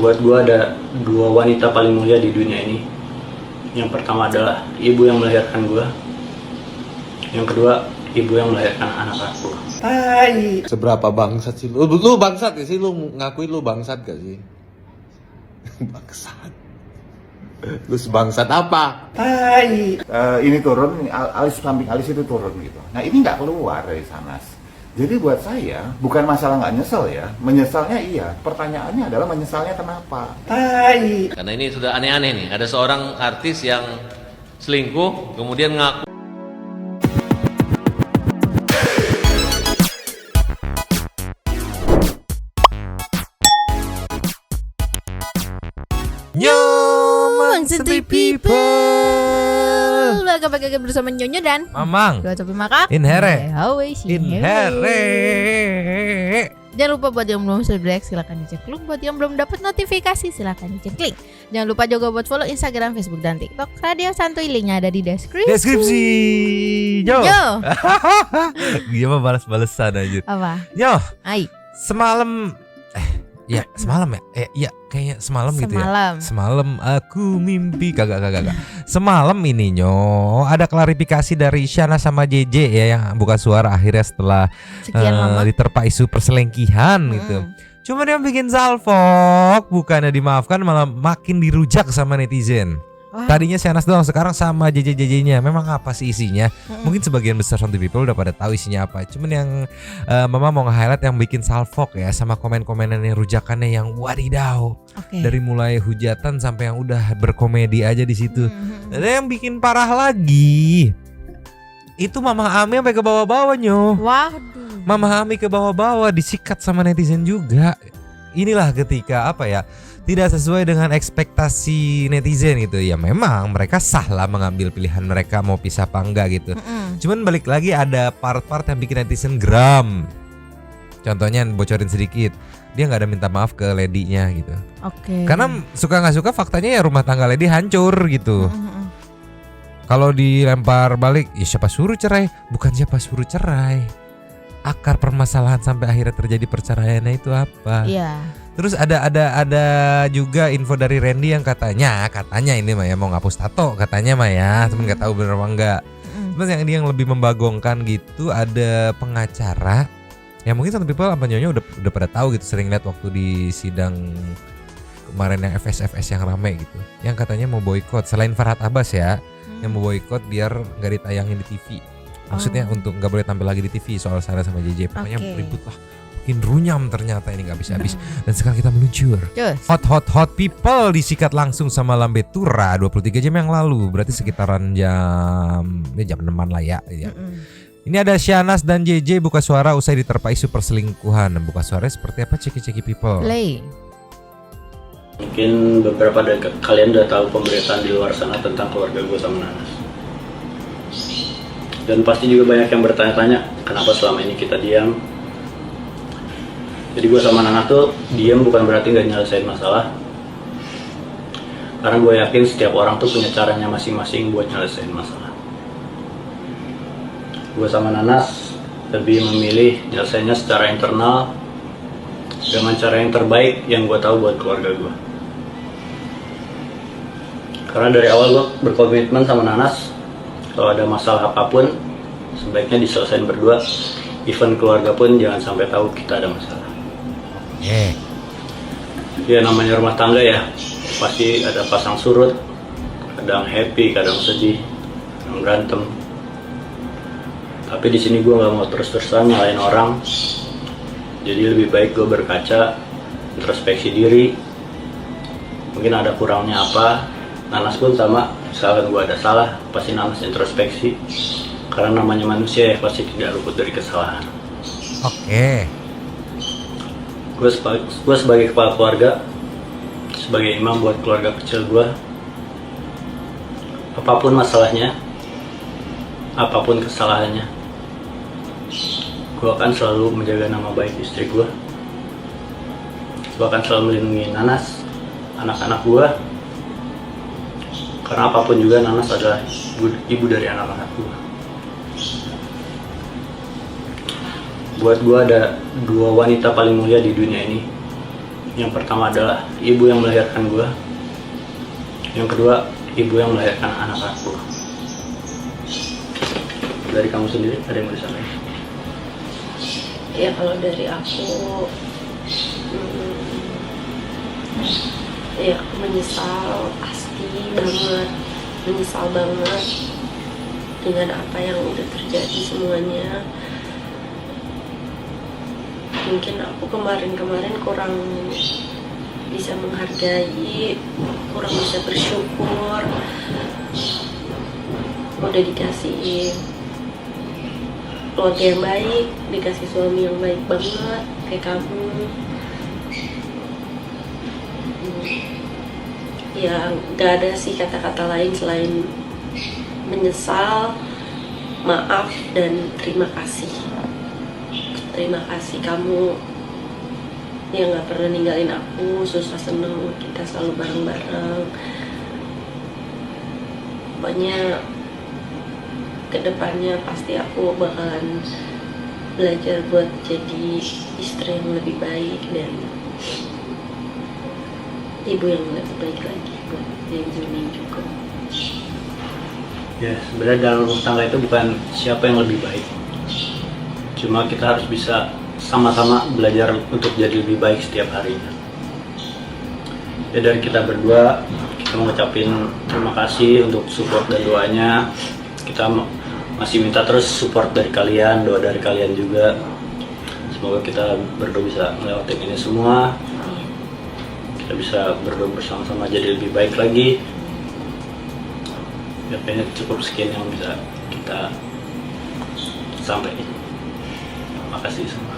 Buat gue ada dua wanita paling mulia di dunia ini. Yang pertama adalah ibu yang melahirkan gue. Yang kedua, ibu yang melahirkan anak aku. Hai. Seberapa bangsat sih lu? Lu bangsat gak sih? Lu ngakuin lu bangsat gak sih? Bangsat. Lu sebangsat apa? Hai. Ini turun, alis samping alis itu turun gitu. Nah ini nggak keluar dari sanas. Jadi buat saya bukan masalah nggak nyesel ya, menyesalnya iya. Pertanyaannya adalah menyesalnya kenapa? Hai. Karena ini sudah aneh-aneh nih. Ada seorang artis yang selingkuh, kemudian ngaku. Yo, City People. Welcome back again bersama Nyonyo dan Mamang. Dua Topi Makak. Inhere. Inhere. Jangan lupa buat yang belum subscribe silakan dicek link. Buat yang belum dapat notifikasi silakan dicek link. Jangan lupa juga buat follow Instagram, Facebook dan TikTok Radio Santuy, linknya ada di Deskripsi. Yo. Dia mah balas-balesan aja. Apa? Yo. Ai. Semalam semalam ya? Iya, kayaknya semalam gitu ya. Semalam aku mimpi kagak. Semalam ini ada klarifikasi dari Shana sama JJ ya yang buka suara akhirnya setelah diterpa isu perselingkuhan gitu. Cuma dia bikin salfok, bukannya dimaafkan malah makin dirujak sama netizen. Wah. Tadinya Shanas doang, sekarang sama JJ-JJ-nya. Memang apa sih isinya? Mungkin sebagian besar Santuy People udah pada tahu isinya apa. Cuman yang Mama mau nge-highlight yang bikin salfok ya, sama komen-komenan yang rujakannya yang wadidaw. Dari mulai hujatan sampai yang udah berkomedi aja di situ. Dan yang bikin parah lagi, itu Mama Ami sampai ke bawah-bawah Waduh. Mama Ami ke bawah-bawah disikat sama netizen juga. Inilah ketika tidak sesuai dengan ekspektasi netizen gitu. Ya memang mereka sah lah mengambil pilihan mereka mau pisah apa enggak gitu. Cuman balik lagi ada part-part yang bikin netizen geram. Contohnya bocorin sedikit, dia nggak ada minta maaf ke Lady-nya gitu. Karena suka nggak suka faktanya ya rumah tangga Lady hancur gitu. Kalau dilempar balik, ya siapa suruh cerai? Bukan siapa suruh cerai, akar permasalahan sampai akhirnya terjadi perceraiannya itu apa? Iya. Terus ada juga info dari Randy yang katanya ini mah ya mau ngapus tato katanya mah ya, temen nggak tahu bener apa enggak. Terus yang lebih membagongkan gitu, ada pengacara yang mungkin Santuy People apa Nyonya udah pada tahu gitu, sering lihat waktu di sidang kemarin yang FS yang rame gitu, yang katanya mau boykot selain Farhad Abbas ya, yang mau boykot biar nggak ditayangin di TV. Maksudnya untuk nggak boleh tampil lagi di TV soal Sarah sama JJ. Pokoknya ribut lah. Makin runyam ternyata ini gak habis-habis. Dan sekarang kita meluncur. Hot people disikat langsung sama Lambe Tura 23 jam yang lalu. Berarti sekitaran jam 6-an lah ya. Ini ada Shanas dan JJ buka suara usai diterpa isu perselingkuhan. Buka suara seperti apa, ceki people? Mungkin beberapa dari kalian udah tahu pemberitaan di luar sana tentang keluarga gue sama Nanas. Dan pasti juga banyak yang bertanya-tanya kenapa selama ini kita diam. Jadi gue sama Nana tuh diam bukan berarti gak nyelesain masalah. Karena gue yakin setiap orang tuh punya caranya masing-masing buat nyelesain masalah. Gue sama Nanas lebih memilih nyelesainnya secara internal dengan cara yang terbaik yang gue tahu buat keluarga gue. Karena dari awal gue berkomitmen sama Nanas, kalau ada masalah apapun sebaiknya diselesaikan berdua. Even keluarga pun jangan sampai tahu kita ada masalah. Ya namanya rumah tangga ya, pasti ada pasang surut, kadang happy, kadang sedih, kadang berantem. Tapi di sini gue nggak mau terus-terusan nyalain orang. Jadi lebih baik gue berkaca, introspeksi diri. Mungkin ada kurangnya apa. Nanas pun sama, misalkan gue ada salah, pasti Nanas introspeksi. Karena namanya manusia ya pasti tidak luput dari kesalahan. Gue sebagai kepala keluarga, sebagai imam buat keluarga kecil gue, apapun masalahnya, apapun kesalahannya, gue akan selalu menjaga nama baik istri gue. Gue akan selalu melindungi Nanas, anak-anak gue, karena apapun juga Nanas adalah ibu dari anak-anak gue. Buat gue ada dua wanita paling mulia di dunia ini. Yang pertama adalah ibu yang melahirkan gue. Yang kedua, ibu yang melahirkan anak aku. Dari kamu sendiri ada yang mau disampaikan? Ya kalau dari aku, ya aku menyesal pasti banget, menyesal banget dengan apa yang udah terjadi semuanya. Mungkin aku kemarin-kemarin kurang bisa menghargai, kurang bisa bersyukur. Udah dikasih keluarga yang baik, dikasih suami yang baik banget kayak kamu. Ya gak ada sih kata-kata lain selain menyesal, maaf, dan terima kasih. Terima kasih kamu yang gak pernah ninggalin aku, susah seneng kita selalu bareng-bareng. Pokoknya kedepannya pasti aku bakalan belajar buat jadi istri yang lebih baik dan ibu yang lebih baik lagi buat Juni juga. Ya, sebenarnya dalam rumah tangga itu bukan siapa yang lebih baik. Cuma kita harus bisa sama-sama belajar untuk jadi lebih baik setiap harinya. Ya, dari kita berdua, kita mengucapin terima kasih untuk support dan doanya. Kita masih minta terus support dari kalian, doa dari kalian juga. Semoga kita berdua bisa melewati ini semua. Kita bisa berdua bersama-sama jadi lebih baik lagi. Ya, kayaknya cukup sekian yang bisa kita sampaikan. Terima kasih semua.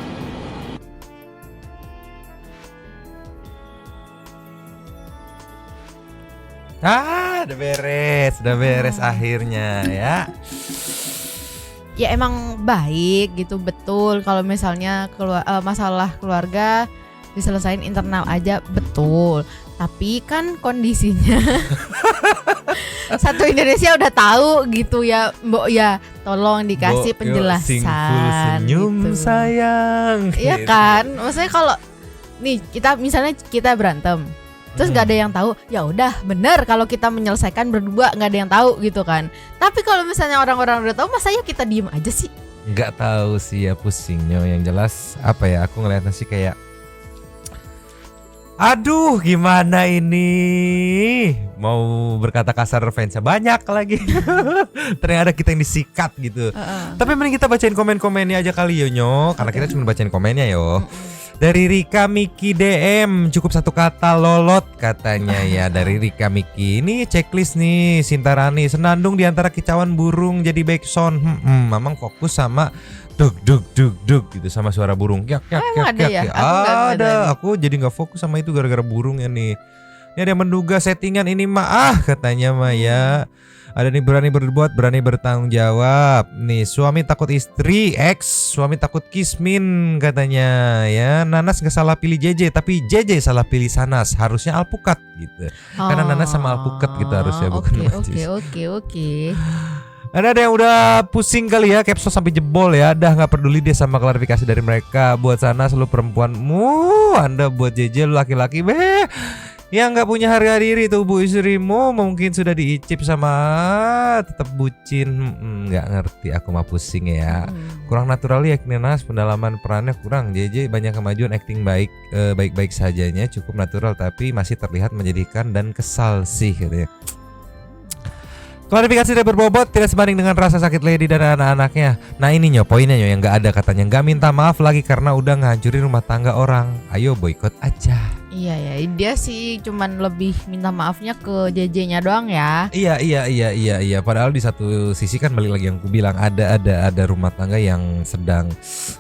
Udah beres akhirnya ya. Ya emang baik gitu, betul. Kalau misalnya masalah keluarga diselesain internal aja, betul. Tapi kan kondisinya satu Indonesia udah tahu gitu ya, Mbok ya. Tolong dikasih penjelasan. Senyum gitu. sayang. Iya kan? Maksudnya kalau nih kita berantem, terus nggak ada yang tahu, ya udah bener kalau kita menyelesaikan berdua, nggak ada yang tahu gitu kan. Tapi kalau misalnya orang-orang udah tahu, masa ya kita diem aja sih? Nggak tahu sih ya, pusingnya. Yang jelas apa ya, aku ngeliatnya sih kayak aduh gimana ini, mau berkata kasar fansnya banyak lagi. Ternyata kita yang disikat gitu. Tapi mending kita bacain komen-komennya aja kali yo Nyo, karena kita cuma bacain komennya yo. Dari Rika Miki DM, cukup satu kata, lolot katanya ya. Dari Rika Miki, ini checklist nih Sintarani, senandung di antara kicauan burung jadi backsound. Memang fokus sama dug gitu, sama suara burung. Yak ada ya? Ada. Aku jadi nggak fokus sama itu gara-gara burungnya nih. Ini ada yang menduga settingan ini mah katanya mah ya. Ada nih berani berbuat, berani bertanggung jawab. Nih suami takut istri, suami takut kismin katanya ya. Nanas nggak salah pilih JJ, tapi JJ salah pilih Sanas. Harusnya Alpukat gitu. Karena Nanas sama Alpukat gitu harusnya, bukan Majis. Oke. Ada yang udah pusing kali ya, capsule sampai jebol ya. Dah nggak peduli dia sama klarifikasi dari mereka. Buat Sanas lu perempuanmu, Anda buat JJ lu laki-laki yang nggak punya harga diri, tubuh istrimu mungkin sudah diicip sama tetap bucin. Nggak ngerti, aku mah pusing ya. Kurang natural ya Nanas, pendalaman perannya kurang. JJ banyak kemajuan, acting baik-baik sajanya, cukup natural tapi masih terlihat menyedihkan dan kesal sih katanya. Klarifikasi tidak berbobot, tidak sebanding dengan rasa sakit Lady dan anak-anaknya. Nah ini Nyo, poinnya Nyo yang nggak ada katanya. Nggak minta maaf lagi karena udah ngancurin rumah tangga orang. Ayo boykot aja. Iya ya, dia sih cuman lebih minta maafnya ke JJ-nya doang ya. Iya. Padahal di satu sisi kan balik lagi yang aku bilang, ada rumah tangga yang sedang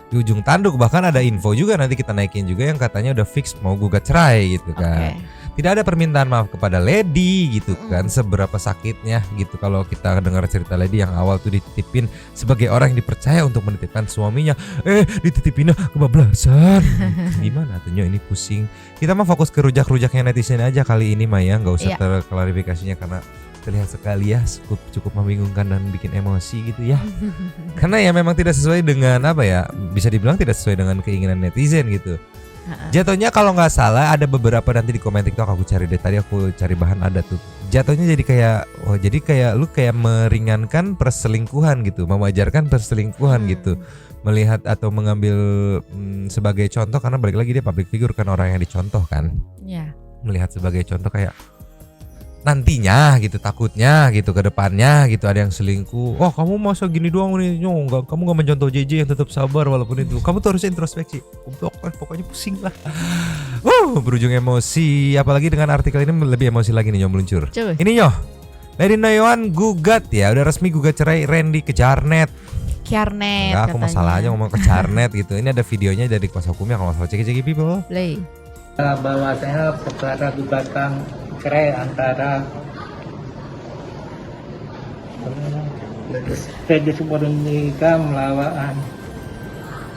di ujung tanduk. Bahkan ada info juga nanti kita naikin juga yang katanya udah fix mau gugat cerai gitu kan. Tidak ada permintaan maaf kepada Lady gitu kan. Seberapa sakitnya gitu kalau kita dengar cerita Lady yang awal tuh dititipin sebagai orang yang dipercaya untuk menitipkan suaminya, dititipinnya kebablasan. Gimana tuh Nyo, ini pusing. Kita mah fokus ke rujak-rujaknya netizen aja kali ini Maya, nggak usah terklarifikasinya karena terlihat sekali ya cukup membingungkan dan bikin emosi gitu ya. Karena ya memang tidak sesuai dengan apa ya, bisa dibilang tidak sesuai dengan keinginan netizen gitu. Jatuhnya kalau nggak salah ada beberapa nanti di komen TikTok aku cari deh, tadi aku cari bahan ada tuh. Jatuhnya jadi kayak lu kayak meringankan perselingkuhan gitu, mewajarkan perselingkuhan gitu. Melihat atau mengambil sebagai contoh, karena balik lagi dia public figure kan, orang yang dicontoh kan. Iya. Melihat sebagai contoh kayak nantinya gitu, takutnya gitu ke depannya gitu ada yang selingkuh. Oh, kamu masa gini doang nih? Enggak, kamu enggak mencontoh JJ yang tetap sabar walaupun itu. Kamu tuh harusnya introspeksi. Pokoknya pusing lah. Berujung emosi, apalagi dengan artikel ini lebih emosi lagi nih meluncur. Coba. Ini Lady Noyawan gugat ya, udah resmi gugat cerai Randy ke Jarnet. Kiarnet. Enggak, aku masalah aja ngomong ke Jarnet gitu. Ini ada videonya dari kuasa hukumnya kalau masalah ceki people. Play. Bahwasanya perkara gugatan cerai antara Fedy Sumodika melawan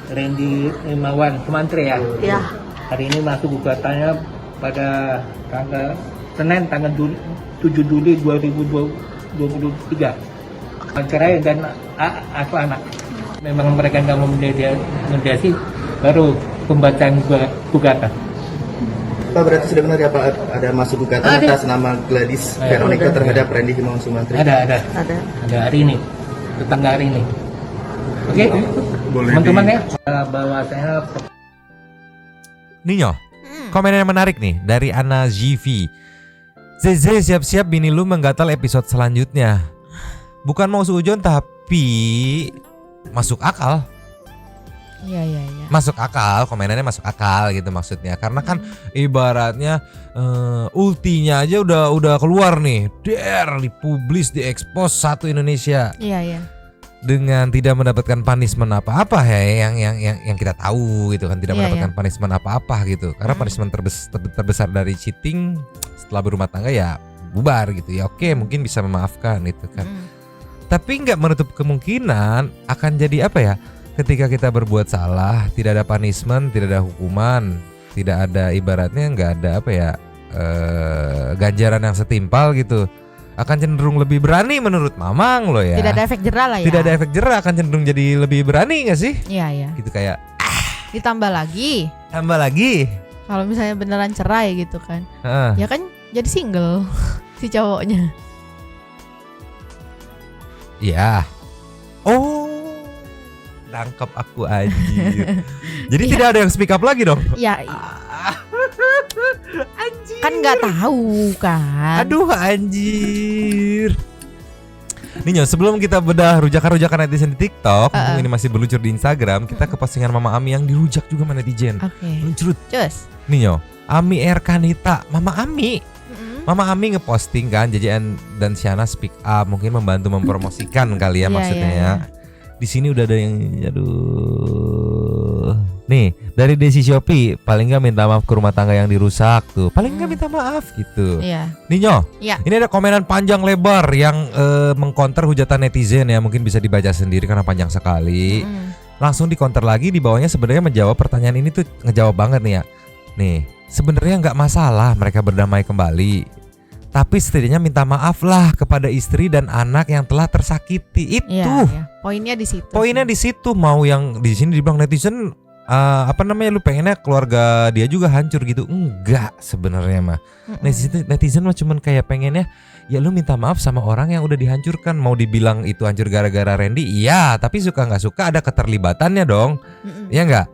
Randy Imawan Sumantri ya. Ya. Hari ini masuk gugatannya pada tanggal Senin tanggal 7 Juli 2023. Cerai dan asuh anak. Memang mereka nggak mau mediasi, baru pembacaan gugatan. Pak, berarti sudah benar ya Pak, ada masuk gugatan atas nama Gladys Veronica terhadap Randy Himawan Sumantri? Ada hari ini, tetangga hari ini. Oke, teman-teman ya, bahwasanya Ninyo, komen yang menarik nih dari Ana GV. Zeze, siap-siap bini lu menggatal episode selanjutnya. Bukan mau suujon tapi masuk akal. Iya. Masuk akal, komenannya masuk akal gitu maksudnya. Karena kan ibaratnya ultinya aja udah keluar nih. Dipublis, diekspos satu Indonesia. Iya. Dengan tidak mendapatkan punishment apa-apa ya yang kita tahu gitu kan, tidak mendapatkan punishment apa-apa gitu. Karena punishment terbesar dari cheating setelah berumah tangga ya bubar gitu. Ya oke, mungkin bisa memaafkan gitu kan. Tapi nggak menutup kemungkinan akan jadi apa ya? Ketika kita berbuat salah, tidak ada punishment, tidak ada hukuman, tidak ada ibaratnya nggak ada apa ya ganjaran yang setimpal gitu, akan cenderung lebih berani menurut Mamang loh ya. Tidak ada efek jerah lah ya. Tidak ada efek jerah, akan cenderung jadi lebih berani nggak sih? Iya. Gitu kayak Ditambah lagi kalau misalnya beneran cerai gitu kan, ya kan jadi single si cowoknya. Iya. Oh. Tangkap aku anjir. Jadi tidak ada yang speak up lagi dong? Ya. Anjir. Kan nggak tahu kan. Aduh anjir. Ninyo, sebelum kita bedah rujakan-rujakan netizen di TikTok, mumpung ini masih berluncur di Instagram, kita ke postingan Mama Ami yang dirujak juga sama netizen. Oke. Luncur. Cus. Ninyo, Ami Erkanita, Mama Ami. Mama Ami ngeposting kan JJN dan Siana speak up, mungkin membantu mempromosikan kali ya maksudnya ya. Di sini udah ada yang nih dari Desi Shopee, paling nggak minta maaf ke rumah tangga yang dirusak tuh, paling nggak minta maaf gitu. Iya. Ninyo, Iya. ini ada komenan panjang lebar yang mengkonter hujatan netizen ya, mungkin bisa dibaca sendiri karena panjang sekali. Langsung dikonter lagi di bawahnya, sebenarnya menjawab pertanyaan ini tuh ngejawab banget nih ya. Nih, sebenarnya nggak masalah mereka berdamai kembali. Tapi setidaknya minta maaf lah kepada istri dan anak yang telah tersakiti itu. Iya. Poinnya di situ. Poinnya di situ. Mau yang di sini dibilang netizen lu pengennya keluarga dia juga hancur gitu. Enggak sebenarnya mah. Netizen mah cuman kayak pengennya ya lu minta maaf sama orang yang udah dihancurkan. Mau dibilang itu hancur gara-gara Randy, iya, tapi suka nggak suka ada keterlibatannya dong. Iya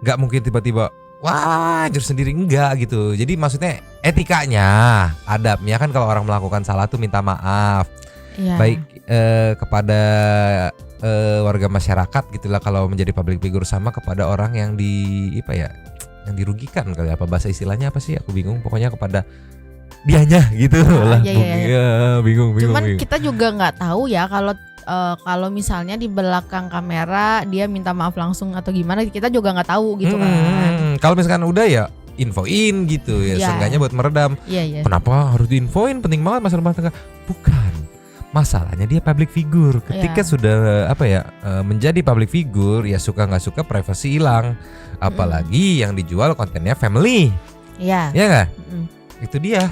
nggak mungkin tiba-tiba wah, hancur sendiri, enggak gitu. Jadi maksudnya etikanya, adabnya kan kalau orang melakukan salah tuh minta maaf. Iya. Baik kepada warga masyarakat gitulah kalau menjadi public figure, sama kepada orang yang yang dirugikan kali apa bahasa istilahnya apa sih? Aku bingung. Pokoknya kepada dianya gitu lah. Iya. Bingung. Cuman kita juga nggak tahu ya kalau misalnya di belakang kamera dia minta maaf langsung atau gimana, kita juga nggak tahu gitu kan. Kalau misalkan udah ya infoin gitu ya, seenggaknya buat meredam. Iya. Kenapa harus diinfoin? Penting banget masalah rumah tangga. Bukan. Masalahnya dia public figure. Ketika sudah menjadi public figure, ya suka nggak suka privacy hilang. Apalagi yang dijual kontennya family. Iya. Iya nggak? Itu dia.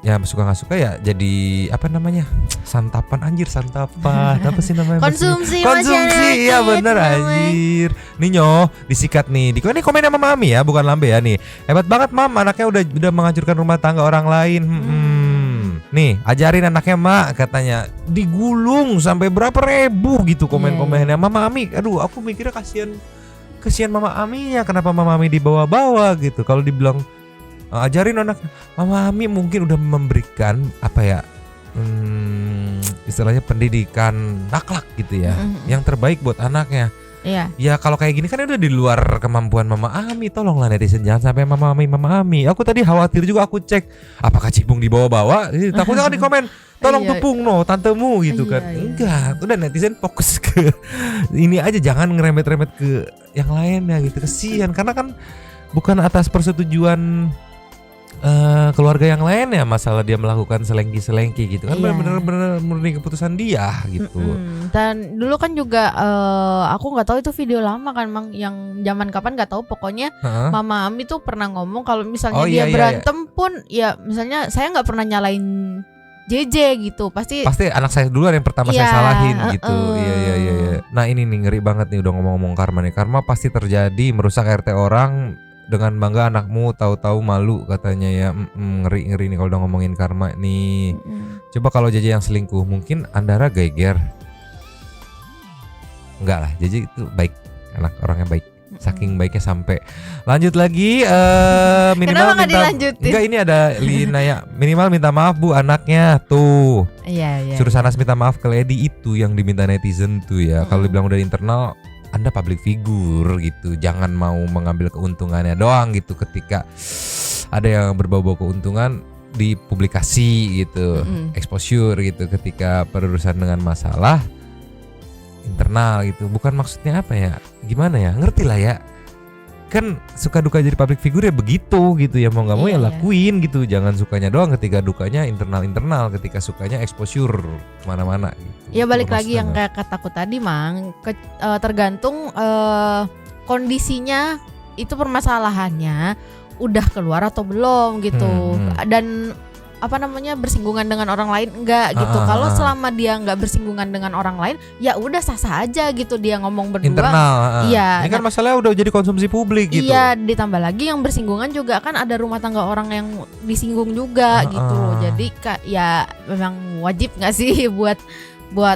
ya suka nggak suka ya jadi apa namanya santapan apa sih namanya Konsumsi konsumsi ya masyarakat, bener namanya. anjir nih nyoh disikat nih ini komen sama mami ya bukan lambe ya nih hebat banget mam anaknya udah menghancurkan rumah tangga orang lain nih ajarin anaknya mak katanya digulung sampai berapa ribu gitu komen-komennya mama Ami aduh aku mikirnya kasihan mama Ami ya kenapa mama Ami dibawa-bawa gitu kalau dibilang ajarin anak Mama Ami mungkin udah memberikan apa ya istilahnya pendidikan akhlak gitu ya yang terbaik buat anaknya. Iya. Ya kalau kayak gini kan udah di luar kemampuan Mama Ami. Tolonglah netizen jangan sampai Mama Ami. Aku tadi khawatir juga aku cek apakah Cibung dibawa-bawa. Takutnya kan di komen tolong Iya. tepung tantemu gitu kan. Iya. Enggak, udah netizen fokus ke ini aja jangan ngeremet-remet ke yang lainnya gitu. Kesian karena kan bukan atas persetujuan keluarga yang lain ya masalah dia melakukan selengki gitu kan Iya. bener-bener murni keputusan dia gitu. Dan dulu kan juga aku nggak tahu itu video lama kan Mang yang zaman kapan nggak tahu pokoknya Heeh. Mama Ami tuh pernah ngomong kalau misalnya Oh, dia iya, iya, berantem pun ya misalnya saya nggak pernah nyalain JJ gitu pasti anak saya duluan yang pertama Iya, saya salahin gitu. Iya. Nah ini nih ngeri banget nih udah ngomong-ngomong karma nih. Karma pasti terjadi merusak RT orang dengan bangga anakmu tahu-tahu malu katanya ya. Ngeri nih kalau udah ngomongin karma nih. Coba kalau JJ yang selingkuh mungkin Andara geger. Enggak lah, JJ itu baik. Anak orangnya baik. Saking baiknya sampai lanjut lagi minimal Kenapa nggak minta dilanjutin? enggak ini ada Lina ya minimal minta maaf Bu anaknya tuh. Iya. Suruh Sanas minta maaf ke Lady itu yang diminta netizen tuh ya. Kalau dibilang udah internal, Anda public figure gitu. Jangan mau mengambil keuntungannya doang gitu ketika ada yang berbau-bau keuntungan di publikasi gitu, exposure gitu ketika berurusan dengan masalah internal gitu. Bukan maksudnya apa ya? Gimana ya? Ngerti lah ya. Kan suka duka jadi public figure ya begitu gitu ya mau nggak mau ya Iya. lakuin gitu jangan sukanya doang ketika dukanya internal ketika sukanya exposure kemana-mana gitu. Ya balik Kalau lagi yang maksudnya. kayak kataku tadi Mang tergantung kondisinya itu permasalahannya udah keluar atau belum gitu dan apa namanya bersinggungan dengan orang lain enggak gitu. Kalau selama dia enggak bersinggungan dengan orang lain ya udah sah-sah aja gitu dia ngomong berdua. Internal. Iya. Ini kan masalahnya udah jadi konsumsi publik gitu. Iya, ditambah lagi yang bersinggungan juga kan ada rumah tangga orang yang disinggung juga gitu loh. Jadi ya memang wajib nggak sih buat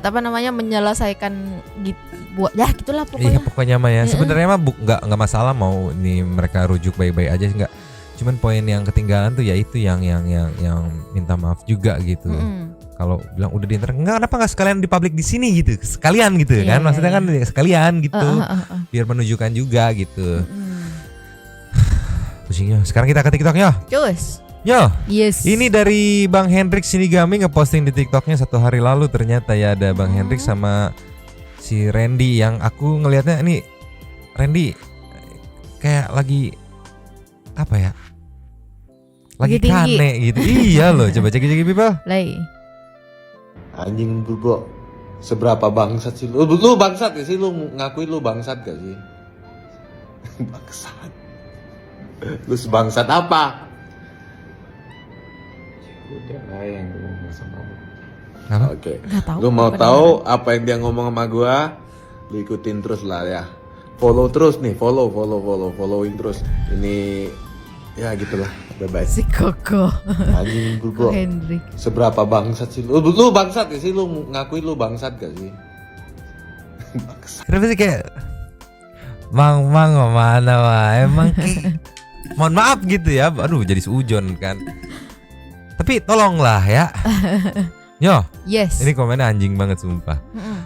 apa namanya menyelesaikan gitu buat ya gitulah Iya pokoknya. pokoknya mah ya. Sebenarnya mah nggak masalah mau nih mereka rujuk baik-baik aja nggak. Cuman poin yang ketinggalan tuh ya itu yang minta maaf juga gitu. Kalau bilang udah di internet kenapa nggak sekalian di publik di sini gitu sekalian gitu kan maksudnya kan sekalian gitu biar menunjukkan juga gitu. Pusingnya. Sekarang kita ke TikToknya. Cus. Yo. Yes. Ini dari Bang Hendrik Sinigami ngeposting di TikToknya 1 hari lalu ternyata ya ada Bang Hendrik sama si Randy yang aku ngelihatnya ini Randy kayak lagi apa ya? Lagi tinggi. kane gitu. Iya loh, coba cek people. Lay. Anjing bro, seberapa bangsat sih lu? Lu bangsat gak sih? Lu ngakuin lu bangsat gak sih? Bangsat. Lu sebangsat apa? Udah lah yang ngomong sama lu. Apa? Oke. Nggak tahu. Lu mau tahu apa yang dia ngomong sama gua? Lu ikutin terus lah ya. Follow terus nih, following terus. Ini ya gitulah, bebas. Si Koko. Anjing bro, Hendrik. seberapa bangsat sih lu? Lu bangsat gak sih? Lu ngakuin lu bangsat gak sih? Bangsat. Kenapa sih kayak Mang mana wah emang mohon maaf gitu ya. Aduh jadi seujon kan. Tapi tolonglah ya. Yo, Yes. ini komennya anjing banget sumpah.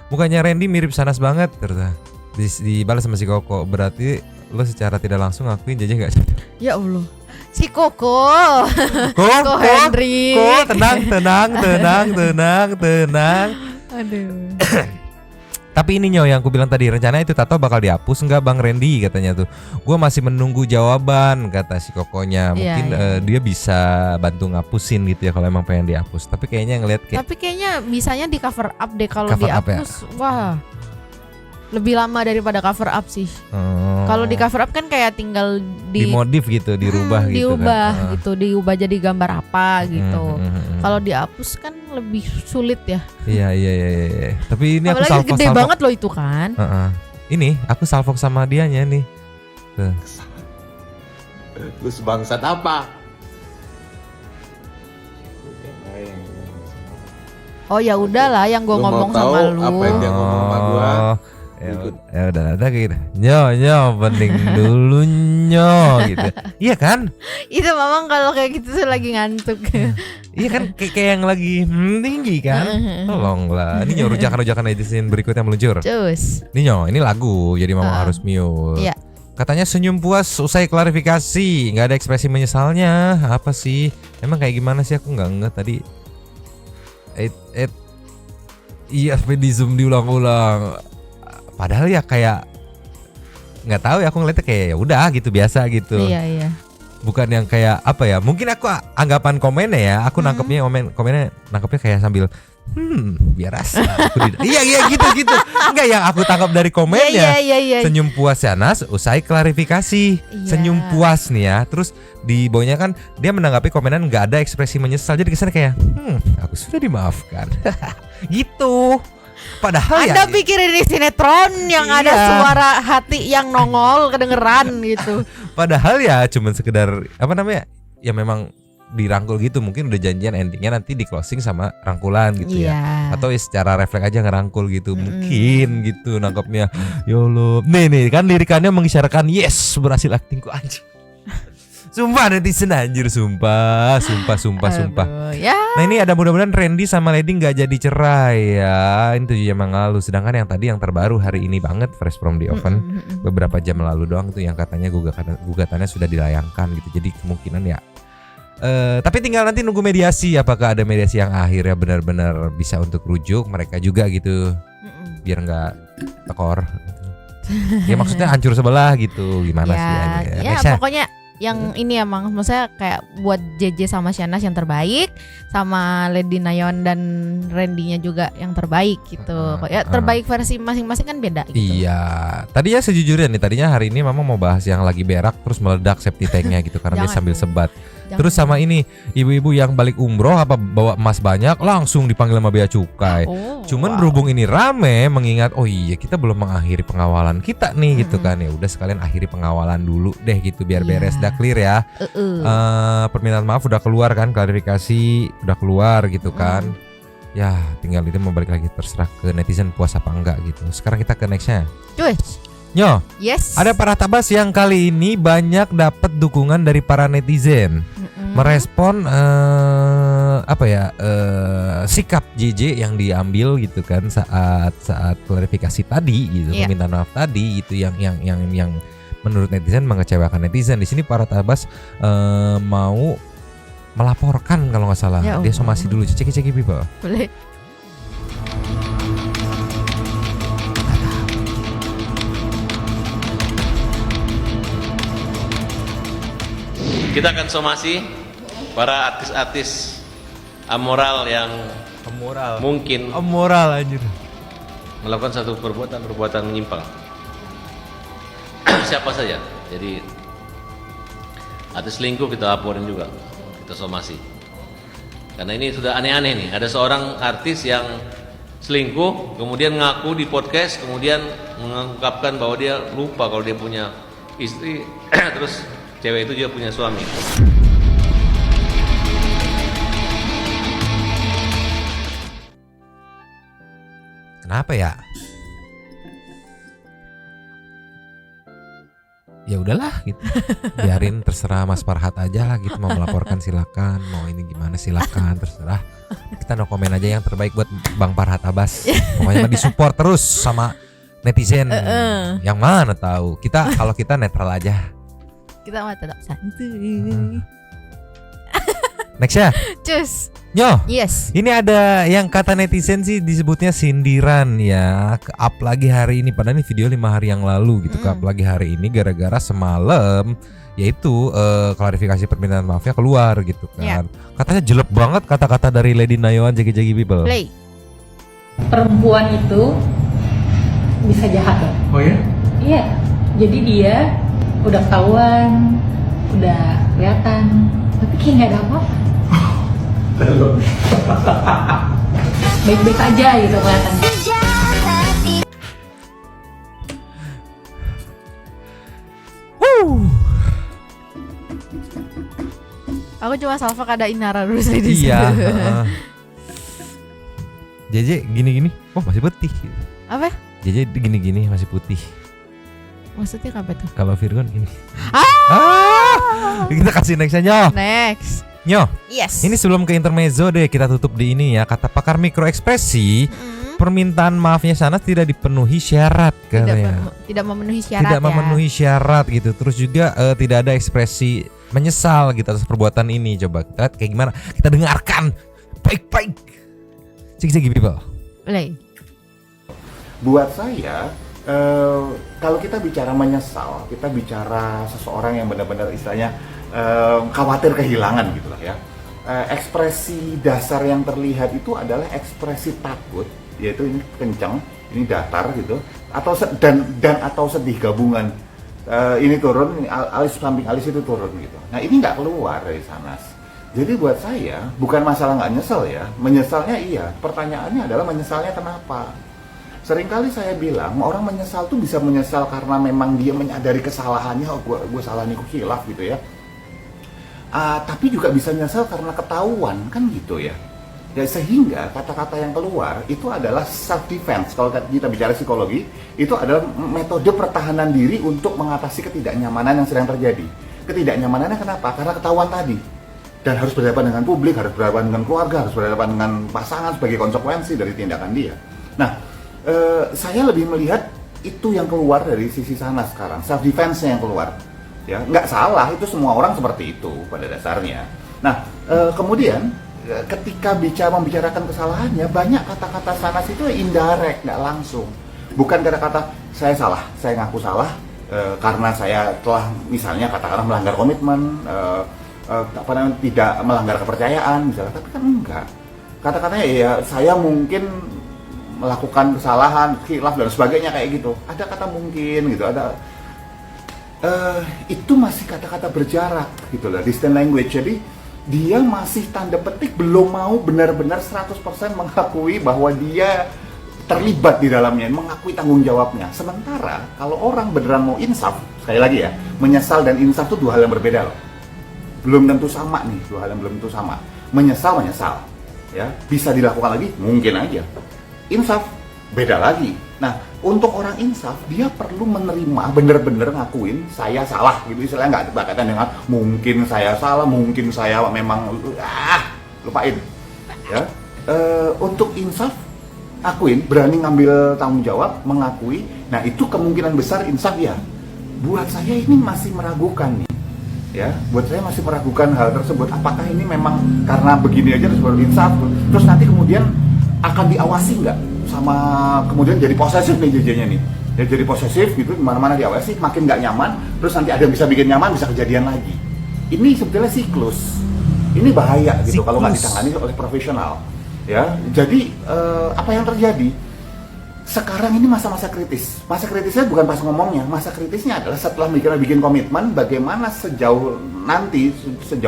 Mukanya Randy mirip Sanas banget ternyata. Dibalas sama si Koko. Berarti lo secara tidak langsung ngakuin JJ gak sih? Ya Allah. Si Koko. Koko Hendrik. Koko tenang. Aduh. Tapi ini Nyo yang aku bilang tadi rencana itu tato bakal dihapus enggak Bang Randy katanya tuh. Gua masih menunggu jawaban kata si Kokonya. Mungkin Iya. dia bisa bantu ngapusin gitu ya kalau emang pengen dihapus. Tapi kayaknya ngeliat kayak Tapi kayaknya bisanya di cover up deh kalau Cover up ya? dihapus. Wah. lebih lama daripada cover up sih. Kalau di cover up kan kayak tinggal dimodif gitu, dirubah gitu diubah kan. gitu, diubah jadi gambar apa gitu. Kalau dihapus kan lebih sulit ya. Iya. Tapi ini apalagi aku gede banget loh itu kan. Ini aku salvok sama dianya nih. Tuh. Lu sebangsat apa? Oh ya udahlah, yang gue Lu mau ngomong tahu sama lu. apa yang dia ngomong sama gua? Ya udah ada gitu. Nyo penting dulu gitu. Iya kan? Itu memang kalau kayak gitu tuh lagi ngantuk. Iya kan kayak yang lagi tinggi kan? Tolonglah. Ini Nyo rujakan netizen berikutnya meluncur. Cus. Ini lagu jadi mama harus mute. Iya. Katanya senyum puas usai klarifikasi, nggak ada ekspresi menyesalnya. Apa sih? Emang kayak gimana sih, aku nggak ngerti tadi. Iya, sampai di zoom diulang-ulang. Padahal ya kayak nggak tahu ya, aku ngeliatnya kayak ya udah gitu biasa gitu. Iya. Bukan yang kayak apa ya? Mungkin aku anggapan komennya ya, aku nangkepnya komennya nangkepnya kayak sambil biar rasa. Iya gitu. Enggak, yang aku tangkap dari komennya. Iya. Senyum puas Shahnaz usai klarifikasi. Iya. Senyum puas nih ya. Terus di bawahnya kan dia menanggapi komenan nggak ada ekspresi menyesal. Jadi kesannya kayak aku sudah dimaafkan. Gitu. Padahal Anda pikir ini sinetron yang ada suara hati yang nongol kedengeran gitu. Padahal ya cuman sekedar apa namanya? Ya memang dirangkul gitu, mungkin udah janjian endingnya nanti di closing sama rangkulan gitu ya. Atau ya secara refleks aja ngerangkul gitu. Mungkin gitu nangkapnya. Ya Allah. Nih kan lirikannya mengisyaratkan yes, berhasil aktingku anjir. Sumpah netizen anjir, sumpah. Aduh, ya. Nah ini ada mudah-mudahan Randy sama Lady nggak jadi cerai ya. Ini 7 jam yang lalu. Sedangkan yang tadi yang terbaru hari ini banget, fresh from the oven, beberapa jam lalu doang tuh yang katanya gugatannya sudah dilayangkan gitu. Jadi kemungkinan ya. Tapi tinggal nanti nunggu mediasi. Apakah ada mediasi yang akhirnya benar-benar bisa untuk rujuk mereka juga gitu, biar nggak tekor. Ya maksudnya hancur sebelah gitu. Gimana sih? Ya pokoknya yang ini emang maksudnya kayak buat JJ sama Shahnaz yang terbaik, sama Lady Nayon dan Randy-nya juga yang terbaik gitu. Ya terbaik versi masing-masing kan beda gitu. Iya. Tadi ya sejujurnya nih, tadinya hari ini Mama mau bahas yang lagi berak terus meledak septic tanknya gitu karena dia sambil sebat. Terus sama ini ibu-ibu yang balik umroh apa bawa emas banyak langsung dipanggil sama bea cukai. Cuman berhubung ini rame, mengingat oh iya kita belum mengakhiri pengawalan kita nih gitu kan, ya udah sekalian akhiri pengawalan dulu deh gitu biar beres, udah clear ya. Permintaan maaf udah keluar kan, klarifikasi udah keluar gitu kan. Ya tinggal itu mau balik lagi, terserah ke netizen puas apa enggak gitu. Sekarang kita ke nextnya. Nyo, ada para tabas yang kali ini banyak dapat dukungan dari para netizen. Merespon sikap JJ yang diambil gitu kan saat klarifikasi tadi gitu, permintaan maaf tadi itu yang menurut netizen mengecewakan netizen. Di sini para tabas mau melaporkan kalau nggak salah. Dia somasi dulu, cek people. Boleh. Kita akan somasi para artis-artis amoral yang mungkin amoral anjir melakukan satu perbuatan menyimpang. Siapa saja. Jadi artis selingkuh kita laporin juga, kita somasi. Karena ini sudah aneh-aneh nih. Ada seorang artis yang selingkuh, kemudian ngaku di podcast, kemudian mengungkapkan bahwa dia lupa kalau dia punya istri, terus cewek itu juga punya suami. Kenapa ya? Ya udahlah gitu. Biarin, terserah Mas Farhat aja lah gitu, mau melaporkan silakan, mau ini gimana silakan, terserah. Kita no komen aja, yang terbaik buat Bang Farhat Abbas. Pokoknya disupport terus sama netizen. Yang mana tahu. Kalau kita netral aja. Kita mah tetap santuy. Next ya. Cus. Nyo. Yes. Ini ada yang kata netizen sih disebutnya sindiran ya. Ke-up lagi hari ini, padahal ini video 5 hari yang lalu gitu. Ke-up lagi hari ini gara-gara semalam yaitu klarifikasi permintaan maafnya keluar gitu kan. Katanya jelek banget kata-kata dari Lady Nayon, Jagi-Jagi People. Perempuan itu bisa jahat ya. Oh ya? Iya, jadi dia udah ketahuan, udah kelihatan, tapi kayak nggak ada apa-apa. Baik-baik aja gitu kelihatannya. Aku cuma salva ada Inara dulu sih di Iya. situ. JJ gini-gini, oh masih putih. Apa? JJ gini-gini masih putih. Maksudnya apa tuh? Kalau Virgon gini. Ah! Kita kasih nextnya Nyo. Next. Nyo. Yes. Ini sebelum ke intermezzo deh, kita tutup di ini ya. Kata pakar mikroekspresi, permintaan maafnya Sanas tidak dipenuhi syarat katanya. Tidak memenuhi syarat. Tidak memenuhi syarat gitu. Terus juga tidak ada ekspresi menyesal gitu atas perbuatan ini. Coba kita lihat kayak gimana. Kita dengarkan baik-baik. Sigi people. Boleh. Buat saya, kalau kita bicara menyesal, kita bicara seseorang yang benar-benar istilahnya khawatir kehilangan gitu lah ya. Ekspresi dasar yang terlihat itu adalah ekspresi takut, yaitu ini kencang, ini datar gitu, atau atau sedih gabungan. Ini turun, ini alis samping alis itu turun gitu. Nah ini nggak keluar dari Sanas. Jadi buat saya bukan masalah nggak nyesel ya, menyesalnya iya. Pertanyaannya adalah menyesalnya kenapa? Seringkali saya bilang orang menyesal tuh bisa menyesal karena memang dia menyadari kesalahannya, oh gue salah nih, khilaf gitu ya. Tapi juga bisa menyesal karena ketahuan kan gitu ya. Ya sehingga kata-kata yang keluar itu adalah self defense. Kalau kita bicara psikologi, itu adalah metode pertahanan diri untuk mengatasi ketidaknyamanan yang sedang terjadi. Ketidaknyamanannya kenapa? Karena ketahuan tadi. Dan harus berhadapan dengan publik, harus berhadapan dengan keluarga, harus berhadapan dengan pasangan sebagai konsekuensi dari tindakan dia. Nah, saya lebih melihat itu yang keluar dari sisi sana sekarang, self defense-nya yang keluar. Ya, nggak salah, itu semua orang seperti itu pada dasarnya. Nah, kemudian ketika membicarakan kesalahannya, banyak kata-kata Sanas itu indirect, nggak langsung. Bukan kata-kata saya salah, saya ngaku salah karena saya telah misalnya katakanlah melanggar komitmen, tidak melanggar kepercayaan misalnya, tapi kan enggak. Kata-katanya ya saya mungkin melakukan kesalahan, khilaf dan sebagainya kayak gitu. Ada kata mungkin gitu, ada itu masih kata-kata berjarak gitu lah, distant language. Jadi dia masih tanda petik belum mau benar-benar 100% mengakui bahwa dia terlibat di dalamnya, mengakui tanggung jawabnya. Sementara kalau orang beneran mau insaf, sekali lagi ya, menyesal dan insaf itu dua hal yang berbeda loh. Belum tentu sama nih, dua hal yang belum tentu sama. Menyesal, ya bisa dilakukan lagi, mungkin aja. Insaf, beda lagi. Nah, untuk orang insaf, dia perlu menerima, bener-bener ngakuin saya salah gitu. Istilahnya nggak berkaitan dengan mungkin saya salah, mungkin saya memang lupain. Ya, untuk insaf, akuin, berani ngambil tanggung jawab, mengakui. Nah, itu kemungkinan besar insaf ya. Buat saya ini masih meragukan nih. Ya, buat saya masih meragukan hal tersebut. Apakah ini memang karena begini aja terus baru insaf, terus nanti kemudian akan diawasi nggak sama, kemudian jadi posesif nih JJ-nya nih. Ya jadi posesif gitu, mana-mana diawasi, makin nggak nyaman, terus nanti ada yang bisa bikin nyaman, bisa kejadian lagi. Ini sebetulnya siklus. Ini bahaya gitu kalau nggak ditangani oleh profesional. Ya, jadi apa yang terjadi? Sekarang ini masa-masa kritis. Masa kritisnya bukan pas ngomongnya, masa kritisnya adalah setelah bikin komitmen, bagaimana sejauh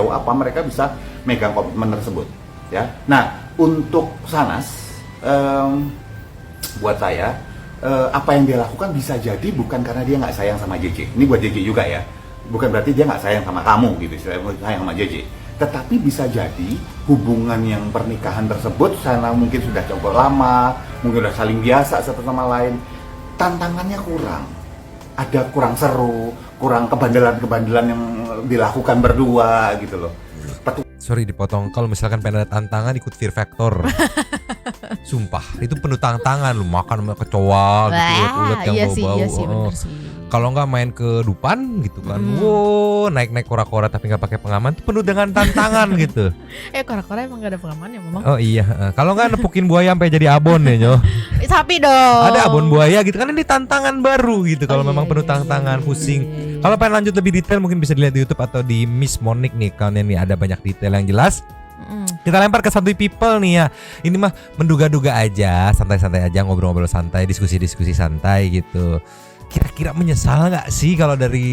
apa mereka bisa megang komitmen tersebut. Ya, nah untuk Sanas, buat saya apa yang dia lakukan bisa jadi bukan karena dia nggak sayang sama JJ. Ini buat JJ juga ya, bukan berarti dia nggak sayang sama kamu gitu, istilahnya sayang sama JJ. Tetapi bisa jadi hubungan yang pernikahan tersebut sana mungkin sudah cukup lama, mungkin sudah saling biasa satu sama lain, tantangannya kurang, ada kurang seru, kurang kebandelan-kebandelan yang dilakukan berdua gitu loh. Sorry dipotong, kalau misalkan pengen ada tantangan ikut Fear Factor. Sumpah, itu penuh tantangan, lu makan sama kecoa gitu, ulet yang bau-bau. Iya sih, Kalau nggak main ke Dupan gitu kan, wow, naik-naik kora-kora tapi nggak pakai pengaman, itu penuh dengan tantangan gitu. Kora-kora emang gak ada pengamannya memang. Oh iya, kalau nggak nepukin buaya sampai jadi abon ya Nyo. Sapi dong. Ada abon buaya gitu kan, ini tantangan baru gitu. Kalau memang penuh tantangan, pusing. Kalau pengen lanjut lebih detail mungkin bisa dilihat di YouTube atau di Miss Monique nih, karena ini ada banyak detail yang jelas. Kita lempar ke santuy people nih ya. Ini mah menduga-duga aja, santai-santai aja, ngobrol-ngobrol santai, diskusi-diskusi santai gitu. Kira-kira menyesal nggak sih kalau dari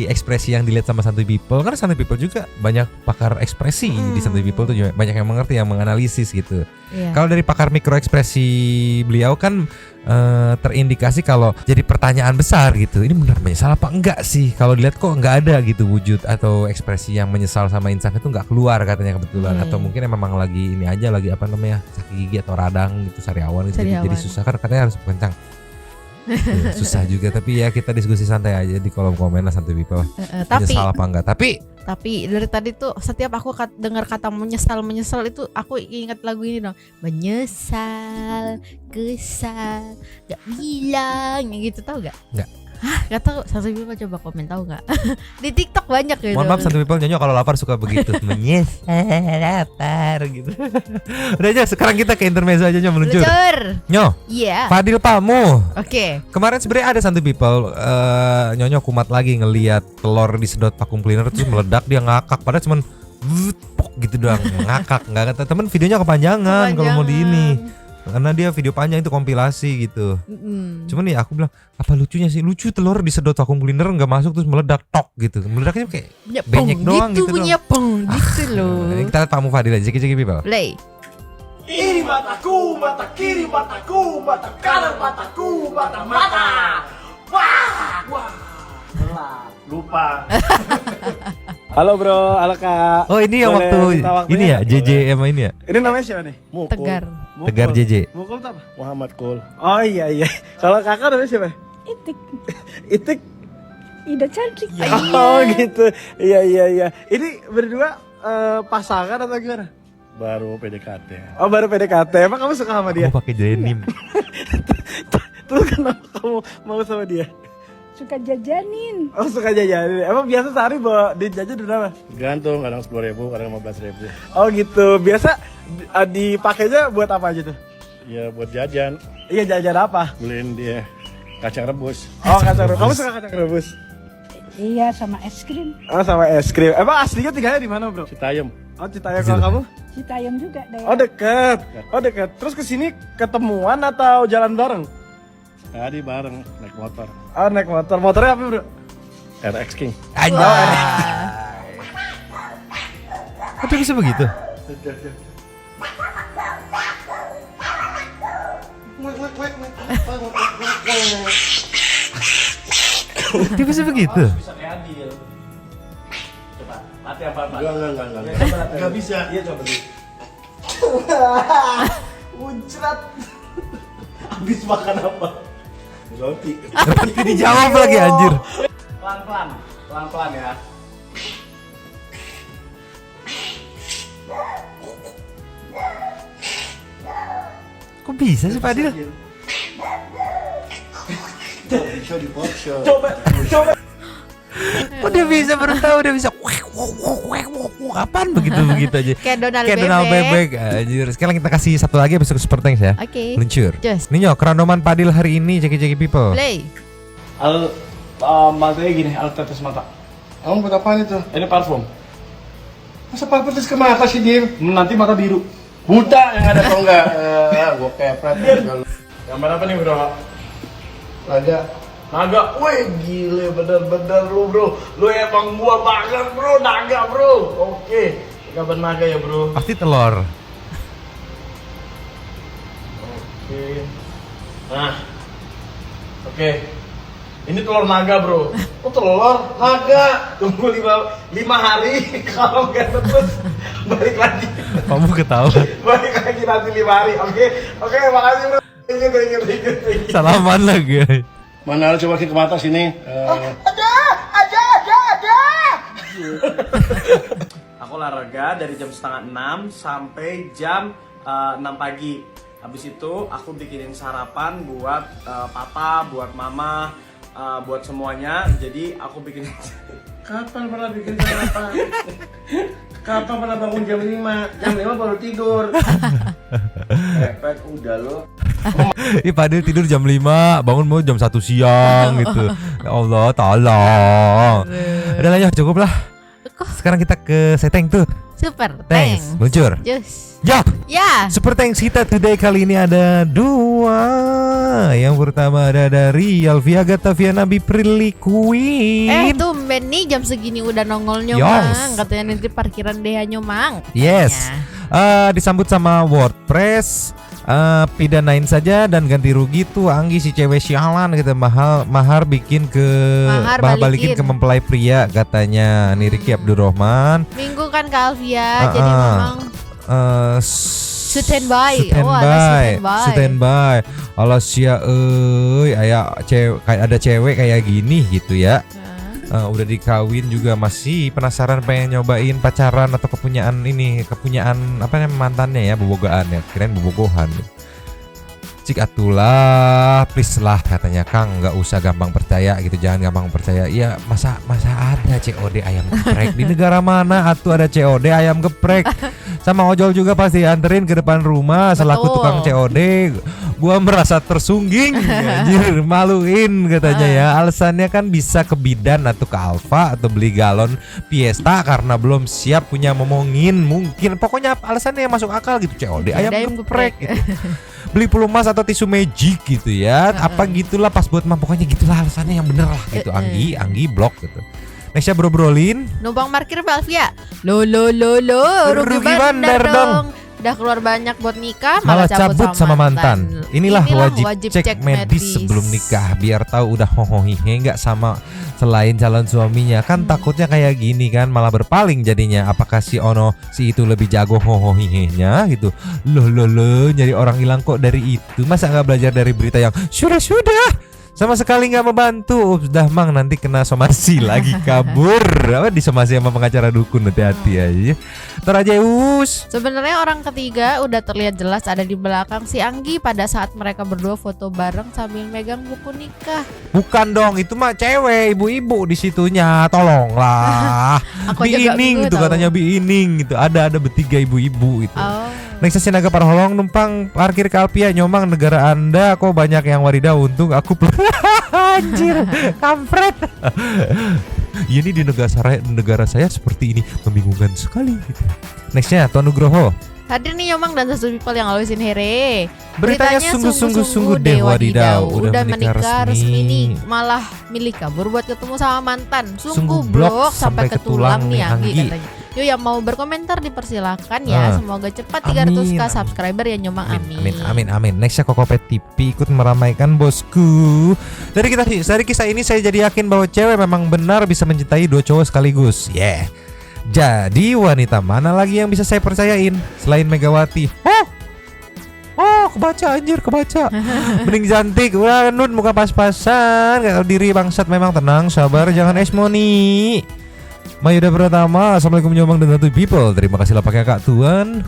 ekspresi yang dilihat sama santuy people? Karena santuy people juga banyak pakar ekspresi di santuy people tuh juga banyak yang mengerti, yang menganalisis gitu. Kalau dari pakar mikro ekspresi beliau kan terindikasi kalau jadi pertanyaan besar gitu. Ini benar menyesal apa enggak sih? Kalau dilihat kok nggak ada gitu wujud atau ekspresi yang menyesal sama insaf itu nggak keluar katanya kebetulan. Atau mungkin memang lagi ini aja, lagi apa namanya, sakit gigi atau radang gitu, sariawan gitu. Jadi susah kan katanya harus kencang. Ya, susah juga, tapi ya kita diskusi santai aja di kolom komen lah santuy people. Menyesal apa enggak? Tapi dari tadi tuh setiap aku dengar kata menyesal itu aku ingat lagu ini dong. Menyesal, kesal, gak bilang gitu, tahu gak? Enggak. Hah, gak tahu. Santuy people coba komen, tahu gak? Di TikTok banyak gitu. Mohon maaf santuy people, Nyonya kalau lapar suka begitu. Menyesal lapar gitu. Udah aja, sekarang kita ke intermezzo aja, Nyo, meluncur. Nyo, Fadil Pamu. Oke. Kemarin sebenarnya ada santuy people, Nyonya kumat lagi ngelihat telur disedot vacuum cleaner terus meledak, dia ngakak. Padahal cuman gitu doang, ngakak. Nggak kata temen, videonya kepanjangan kalau mau di ini. Karena dia video panjang itu kompilasi gitu. Cuman ya aku bilang, apa lucunya sih? Lucu telur disedot vacuum cleaner nggak masuk terus meledak tok gitu. Meledaknya kayak benyek doang gitu punya pong gitu loh. Kita lihat Pamu Fadil aja, cek people. Play. Ini mataku, mata kiri mataku, mata kanan mataku, mata. Wah. Lupa. Halo bro, halo kak. Oh ini yang waktu ini ya, JJ sama ini ya? Ini namanya siapa nih? Mukul. Tegar JJ. Mukul apa? Muhammad Kul. Oh iya. Kalau kakak namanya siapa? Itik. Ida cantik. Oh gitu. Iya. Ini berdua pasangan atau gimana? Baru PDKT. Oh baru PDKT. Emang kamu suka sama dia? Aku pakai denim. Terus kenapa kamu mau sama dia? Suka jajanin. Oh suka jajanin. Emang biasa sehari bawa duit jajan berapa? Gantung, kadang 10.000, kadang 15.000. Oh gitu. Biasa dipakainya buat apa aja tuh? Ya buat jajan. Iya jajan apa? Beliin dia kacang rebus. Oh kacang rebus. Kamu suka kacang rebus? Iya, sama es krim. Oh sama es krim. Emang aslinya tinggalnya di mana bro? Citayam. Oh Citayam. Kalau kamu? Citayam juga deh. Oh dekat. Terus kesini ketemuan atau jalan bareng? Tadi bareng naik motor. Oh naik motor. Motornya apa bro? RX King. Kok bisa begitu? Dia bisa begitu? Bisa kayak Adil. Coba latih apa? Enggak. Enggak bisa. Iya coba dulu. Muncrat. Habis makan apa? Roti. Tapi dijawab lagi anjir. Pelan-pelan ya. Kok bisa sih Fadil? Coba. Kok dia bisa, baru tahu dia bisa. Kapan begitu aja? Kayak Donald Bebek anjir. Sekarang kita kasih satu lagi besok Super Thanks ya. Oke. Luncur. Ninyo, kerandoman Fadil hari ini ceki people. Play. Matanya gini, alat tetes mata. Kamu buat apaan itu? Ini parfum. Masa parfum tetes ke mata sih, Dim? Nanti mata biru. Buta yang ada atau enggak? Gua kepret. Gambar apa nih bro? Naga. Wih, gile bener-bener lu, bro. Lu emang gua banget, bro. Naga, bro. Oke. Gambar naga ya, bro. Pasti telur. Oke. Nah. Oke. Ini telur naga, bro. Oh, telur naga. Tunggu 5 hari. Kalau nggak terus balik lagi. Kamu ketawa. Balik lagi nanti 5 hari. Oke, makasih, bro. Thank you. Salaman lagi. Mana coba ke mata sini. Ada. Aku olahraga dari jam 5:30 sampai jam 6 pagi. Habis itu aku bikinin sarapan buat papa, buat mama, buat semuanya. Jadi aku bikin. Kapan pernah bikin sarapan? Kapan pernah bangun jam 5? Jam 5 baru tidur. Repet udah lo. Ih Fadil tidur jam 5, bangun mau jam 1 siang gitu. Ya Allah, tolong. Udah lah ya, cukup lah. Sekarang kita ke setting tuh. Super Thanks, meluncur. Jus. Ya, Ya. Super Thanks kita today kali ini ada 2. Yang pertama ada dari Alvia Gataviana Biprilly Queen. Tumben nih jam segini udah nongolnya Yongs. Mang. Katanya nanti parkiran Dehanya Mang. Yes. Disambut sama WordPress. Pidanain saja dan ganti rugi tuh Anggi si cewek sialan gitu. Mahar bikin ke balikin ke mempelai pria katanya. Nih Ricky Abdurrahman. Minggu kan ke Alvia jadi memang standby. Standby. Allah sia aya cewek kayak ada cewek kayak gini gitu ya. Udah dikawin juga masih penasaran pengen nyobain pacaran atau kepunyaan apa namanya mantannya ya, bobogaan ya, kirain bobogohan. Cik atulah, please lah katanya Kang, nggak usah gampang percaya gitu, jangan gampang percaya. Ya masa ada COD ayam geprek di negara mana atuh ada COD ayam geprek? Sama ojol juga pasti anterin ke depan rumah selaku tukang COD. Gua merasa tersungging, anjir, maluin katanya ya. Alasannya kan bisa ke bidan atau ke Alfa atau beli galon Fiesta karena belum siap punya momongin mungkin. Pokoknya alasannya yang masuk akal gitu, COD ayam geprek gitu. Beli pelumas atau tisu magic gitu ya. Apa gitulah pas buat mah, pokoknya gitulah alasannya yang bener lah gitu. Anggi blok gitu. Nextnya bro-brolin numpang parkir Pak Alvia. Lo rugi bandar dong. Udah keluar banyak buat nikah malah cabut sama mantan. Inilah wajib cek medis sebelum nikah biar tahu udah hohohihe nggak sama selain calon suaminya. Kan takutnya kayak gini kan malah berpaling jadinya. Apakah si itu lebih jago hohohihenya gitu. Loh nyari orang hilang kok dari itu. Masa nggak belajar dari berita yang sudah sama sekali nggak membantu. Udah Mang nanti kena somasi lagi kabur. Apa disomasi sama pengacara dukun, hati-hati aja. Terajeus. Sebenarnya orang ketiga udah terlihat jelas ada di belakang si Anggi pada saat mereka berdua foto bareng sambil megang buku nikah. Bukan dong, itu mah cewek, ibu-ibu di situnya. Tolonglah. Biining itu katanya biining gitu. Ada bertiga ibu-ibu itu. Next Sinaga Parholong numpang parkir ke Alpia nyomang negara Anda kok banyak yang wadidaw untung aku anjir kampret. Ini di negara saya seperti ini membingungkan sekali. Nextnya Tuan Nugroho. Hadir nih Nyomang dan satu people yang alusin here. Beritanya sungguh-sungguh deh wadidaw. Udah menikah resmi nih. Malah milih kabur buat ketemu sama mantan. Sungguh blok sampai ke tulang nih Anggi katanya. Yuk yang mau berkomentar dipersilakan ya. Semoga cepat 300k subscriber ya Nyomang. Amin. Nextnya Kokopet TV ikut meramaikan bosku. Dari kisah ini saya jadi yakin bahwa cewek memang benar bisa mencintai 2 cowok sekaligus. Jadi wanita mana lagi yang bisa saya percayain selain Megawati? Kebaca. Mending cantik, udah nun muka pas-pasan, gak tahu diri bangsat memang. Tenang, sabar, jangan esmoni. Mayuda Pratama, assalamualaikum Nyomang dan satu people. Terima kasih lapaknya Kak Tuan.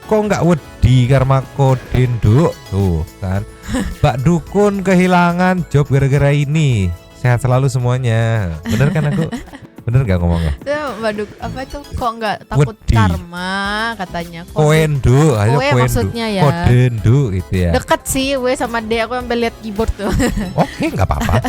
Kok nggak wedi karma kodenduk tuh kan? Mbak Dukun kehilangan job gara-gara ini. Sehat selalu semuanya. Bener kan aku? Bener gak ngomongnya? Mbak Duk, apa itu kok nggak takut wedi. Karma katanya. Koendu, maksudnya ya. Kodendu gitu ya. Deket sih, sama D aku sampai lihat keyboard tuh. Oke, nggak apa-apa.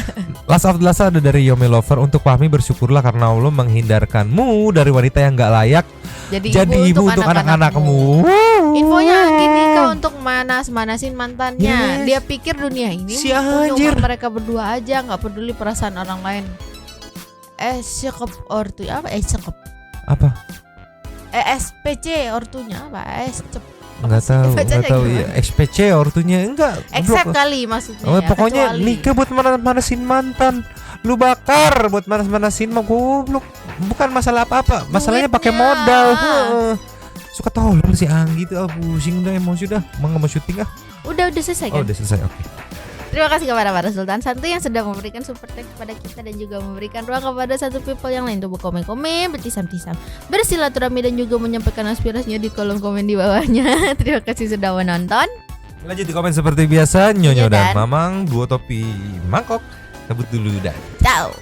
Last of the last ada dari Yomi Lover. Untuk Fahmi bersyukurlah karena Allah menghindarkanmu dari wanita yang nggak layak. Jadi ibu untuk anak-anakmu. Infonya Anggi nikah untuk manas-manasin mantannya. Dia pikir dunia ini untuk mereka berdua aja, nggak peduli perasaan orang lain. Sekep ortu apa? Sekep apa? SPC ortunya apa? Nggak tahu ya. SPC ortunya enggak. Exact kali maksudnya. Pokoknya nikah buat manasin mantan. Lu bakar buat manasin mah goblok. Bukan masalah apa-apa. Masalahnya pakai modal. Suka tolol si Anggi tuh. Pusing udah, emosi udah. Mau syuting ah? Udah selesai kan? Udah selesai. Oke. Terima kasih kepada para Sultan Santuy yang sudah memberikan super thanks kepada kita dan juga memberikan ruang kepada satu people yang lain untuk berkomen-komen, bertisam-tisam, bersilaturahmi dan juga menyampaikan aspirasinya di kolom komen di bawahnya. Terima kasih sudah menonton. Lanjut di komen seperti biasa, Nyonyo dan Mamang, 2 topi mangkok. Cabut dulu dan ciao.